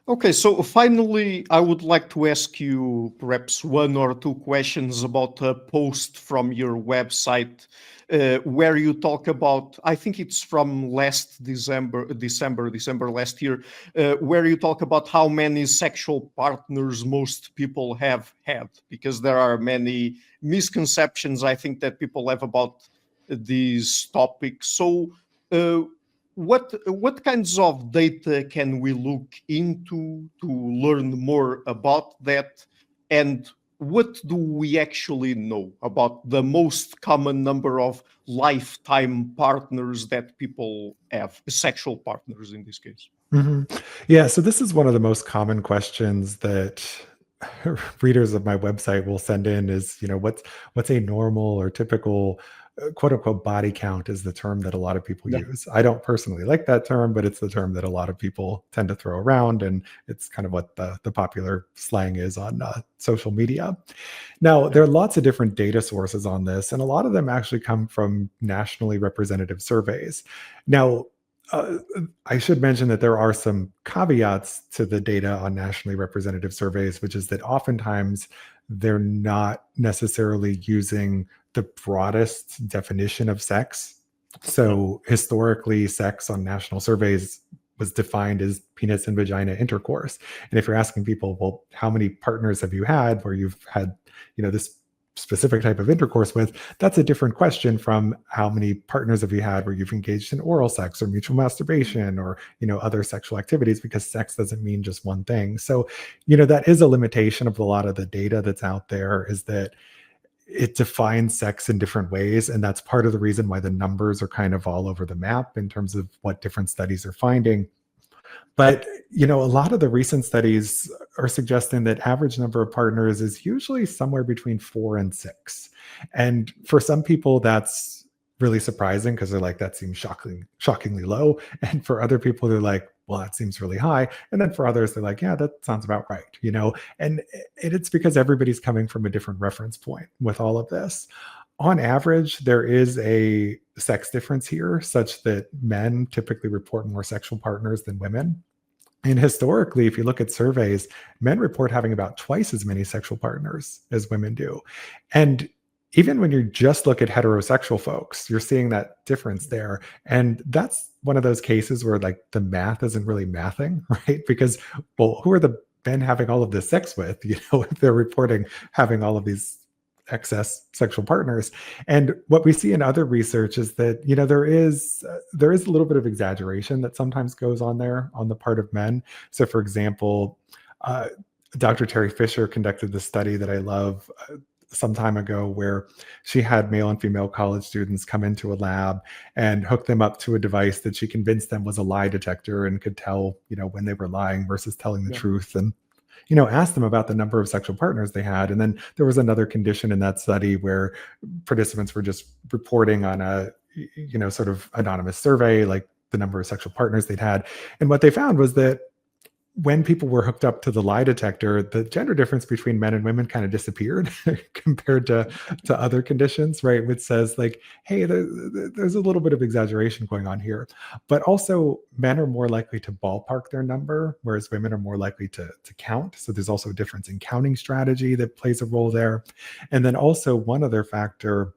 Okay, so finally, I would like to ask you perhaps one or two questions about a post from your website where you talk about, I think it's from last December last year, where you talk about how many sexual partners most people have had, because there are many misconceptions I think that people have about these topics. So, what kinds of data can we look into to learn more about that? And what do we actually know about the most common number of lifetime partners that people have, sexual partners in this case? Mhm. Yeah, so this is one of the most common questions that readers of my website will send in, is, what's a normal or typical quote unquote body count, is the term that a lot of people Yeah. use. I don't personally like that term, but it's the term that a lot of people tend to throw around, and it's kind of what the popular slang is on social media. Now, Yeah. there are lots of different data sources on this, and a lot of them actually come from nationally representative surveys. Now, uh, I should mention that there are some caveats to the data on nationally representative surveys, which is that oftentimes they're not necessarily using the broadest definition of sex. Yeah. So historically, sex on national surveys was defined as penis and vagina intercourse. And if you're asking people, well, how many partners have you had where you've had, this specific type of intercourse with, that's a different question from how many partners have you had where you've engaged in oral sex or mutual masturbation, or, other sexual activities, because sex doesn't mean just one thing. So, that is a limitation of a lot of the data that's out there, is that it defines sex in different ways. And that's part of the reason why the numbers are kind of all over the map in terms of what different studies are finding. But, a lot of the recent studies are suggesting that average number of partners is usually somewhere between 4 and 6. And for some people, that's really surprising because they're like, that seems shockingly low. And for other people, they're like, well, that seems really high. And then for others, they're like, yeah, that sounds about right. And it's because everybody's coming from a different reference point with all of this. On average, there is a sex difference here, such that men typically report more sexual partners than women. And historically, if you look at surveys, men report having about twice as many sexual partners as women do. And even when you just look at heterosexual folks, you're seeing that difference there. And that's one of those cases where like the math isn't really mathing, right? Because, well, who are the men having all of this sex with, if they're reporting having all of these excess sexual partners. And what we see in other research is that there is a little bit of exaggeration that sometimes goes on there on the part of men. So for example, Dr. Terry Fisher conducted this study that I love some time ago, where she had male and female college students come into a lab and hook them up to a device that she convinced them was a lie detector and could tell when they were lying versus telling the truth, and asked them about the number of sexual partners they had. And then there was another condition in that study where participants were just reporting on a, sort of anonymous survey, like the number of sexual partners they'd had. And what they found was that when people were hooked up to the lie detector, the gender difference between men and women kind of disappeared compared to other conditions, right? Which says like, hey, there's a little bit of exaggeration going on here. But also men are more likely to ballpark their number, whereas women are more likely to count. So there's also a difference in counting strategy that plays a role there. And then also one other factor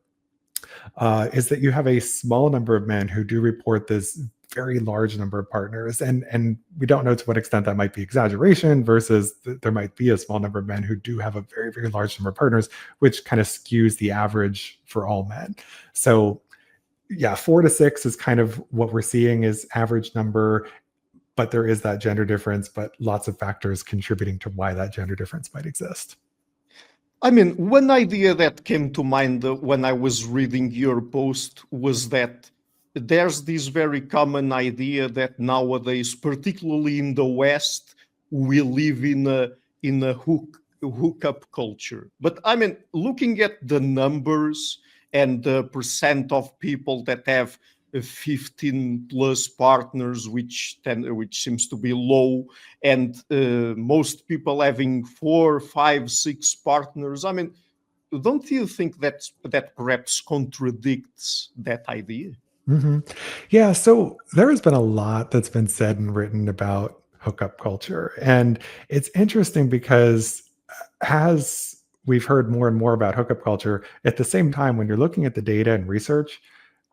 is that you have a small number of men who do report this very large number of partners, and we don't know to what extent that might be exaggeration versus there might be a small number of men who do have a very, very large number of partners, which kind of skews the average for all men. So yeah, 4 to 6 is kind of what we're seeing is average number, but there is that gender difference, but lots of factors contributing to why that gender difference might exist. I mean, one idea that came to mind when I was reading your post was that there's this very common idea that nowadays, particularly in the West, we live in a hookup culture. But I mean, looking at the numbers and the percent of people that have 15 plus partners, which seems to be low, and most people having 4, 5, 6 partners. I mean, don't you think that perhaps contradicts that idea? Mm-hmm. Yeah, so there has been a lot that's been said and written about hookup culture. And it's interesting because as we've heard more and more about hookup culture, at the same time, when you're looking at the data and research,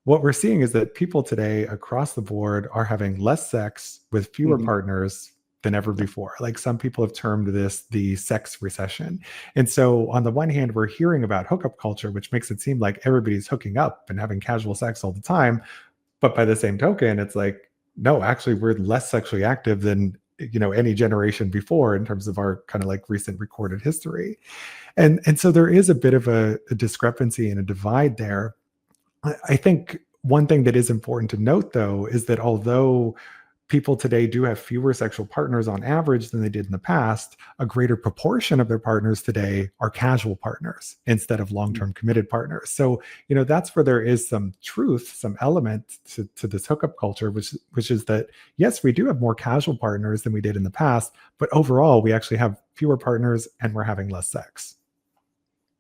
what we're seeing is that people today across the board are having less sex with fewer partners than ever before. Like some people have termed this the sex recession. And so on the one hand, we're hearing about hookup culture, which makes it seem like everybody's hooking up and having casual sex all the time. But by the same token, it's like, no, actually we're less sexually active than any generation before in terms of our kind of like recent recorded history. And so there is a bit of a discrepancy and a divide there. I think one thing that is important to note, though, is that although people today do have fewer sexual partners on average than they did in the past, a greater proportion of their partners today are casual partners instead of long-term committed partners. So, that's where there is some truth, some element to this hookup culture, which is that, yes, we do have more casual partners than we did in the past, but overall, we actually have fewer partners and we're having less sex.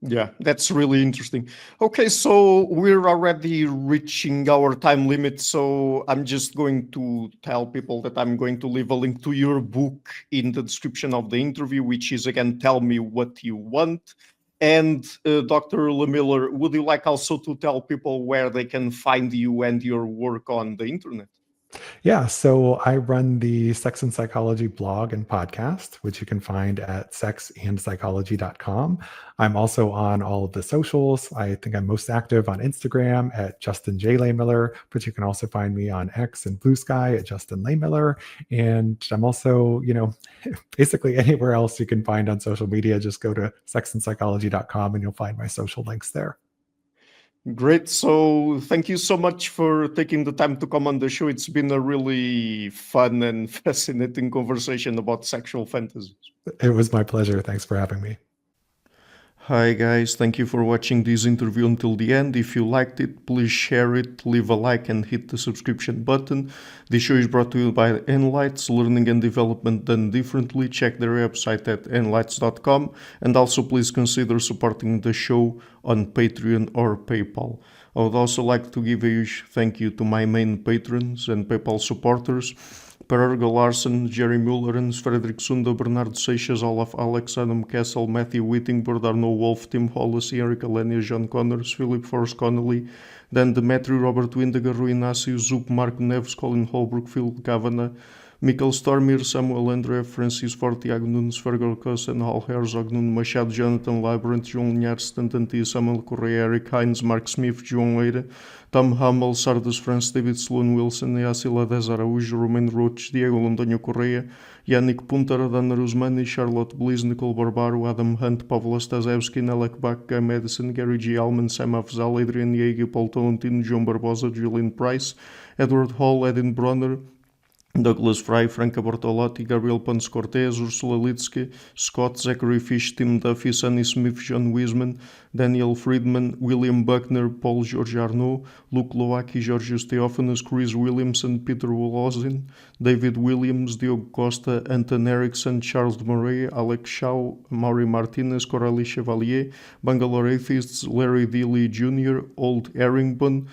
Yeah, that's really interesting. Okay, so we're already reaching our time limit. So I'm just going to tell people that I'm going to leave a link to your book in the description of the interview, which is, again, Tell Me What You Want. And Dr. Lehmiller, would you like also to tell people where they can find you and your work on the internet? Yeah, so I run the Sex and Psychology blog and podcast, which you can find at sexandpsychology.com. I'm also on all of the socials. I think I'm most active on Instagram at Justin J. Lehmiller, but you can also find me on X and Blue Sky at Justin Lehmiller. And I'm also, basically anywhere else you can find on social media. Just go to sexandpsychology.com and you'll find my social links there. Great. So thank you so much for taking the time to come on the show. It's been a really fun and fascinating conversation about sexual fantasies. It was my pleasure. Thanks for having me. Hi guys, thank you for watching this interview until the end. If you liked it, please share it, leave a like and hit the subscription button. This show is brought to you by Enlights, learning and development done differently. Check their website at enlights.com, and also please consider supporting the show on Patreon or PayPal. I would also like to give a huge thank you to my main patrons and PayPal supporters: Per Larsen, Jerry Mullerens, Frederick Sunda, Bernardo Seixas, Olaf Alex, Adam Kessel, Matthew Whittingford, Arno Wolf, Tim Hollis, Eric Alenia, John Connors, Philip Forrest Connolly, Dan Demetri, Robert Windiger, Rui Inácio, Zup, Marco Neves, Colin Holbrook, Phil Kavanagh, Mikkel Stormir, Samuel André, Francis Ford, Tiago Nunes, Fergal Cossen, Hal Herzog, Nuno Machado, Jonathan Labyrinth, João Linhares, Stantantia, Samuel Correia, Eric Hines, Mark Smith, João Eira, Tom Hummel, Sardas France, David Sloan Wilson, Yacila Dez Araújo, Romain Roach, Diego Londonho Correia, Yannick Punter, Dana Rusmani, Charlotte Bliss, Nicole Barbaro, Adam Hunt, Pavlo Stasevski, Nelek Bach, Guy Madison, Gary G. Allman, Sam Afzal, Adrian Yeager, Paul Tolentino, João Barbosa, Julian Price, Edward Hall, Edin Bronner, Douglas Fry, Franca Bortolotti, Gabriel Ponce Cortez, Ursula Litsky, Scott, Zachary Fish, Tim Duffy, Sonny Smith, John Wiseman, Daniel Friedman, William Buckner, Paul George Arnaud, Luke Loaki, Georgios Theophanos, Chris Williamson, Peter Wolozin, David Williams, Diogo Costa, Anton Erickson, Charles Murray, Alex Shaw, Maury Martinez, Coralie Chevalier, Bangalore Atheists, Larry Dealey Jr., Old Erringbone,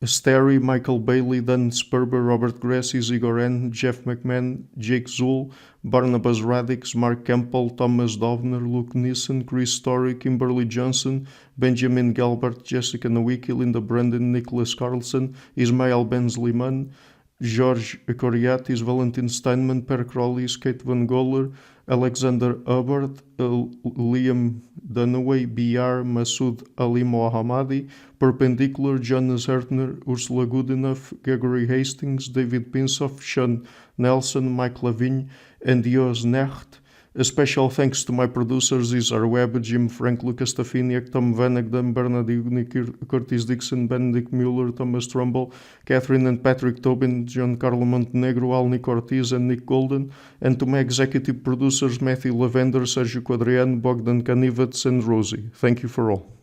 Sterry, Michael Bailey, Dan Sperber, Robert Grassi, Igor N., Jeff McMahon, Jake Zool, Barnabas Radix, Mark Campbell, Thomas Dovner, Luke Nissen, Chris Story, Kimberly Johnson, Benjamin Galbert, Jessica Nowicki, Linda Brandon, Nicholas Carlson, Ismael Benzliman, George Coriatis, Valentin Steinman, Per Crowley, Kate Van Goller, Alexander Hubbard, Liam Dunaway, BR, Masood Ali Mohammadi, Perpendicular, Jonas Hertner, Ursula Goodenough, Gregory Hastings, David Pinsoff, Sean Nelson, Mike Lavigne, and Dios Necht. A special thanks to my producers: Isar Webb, Jim Frank, Lucas Stafiniak, Tom Vanagdam, Bernard Ugnik, Curtis Dixon, Benedict Mueller, Thomas Trumbull, Catherine and Patrick Tobin, John Carlo Montenegro, Alnick Ortiz, and Nick Golden, and to my executive producers Matthew Lavender, Sergio Quadriano, Bogdan Kanivets, and Rosie. Thank you for all.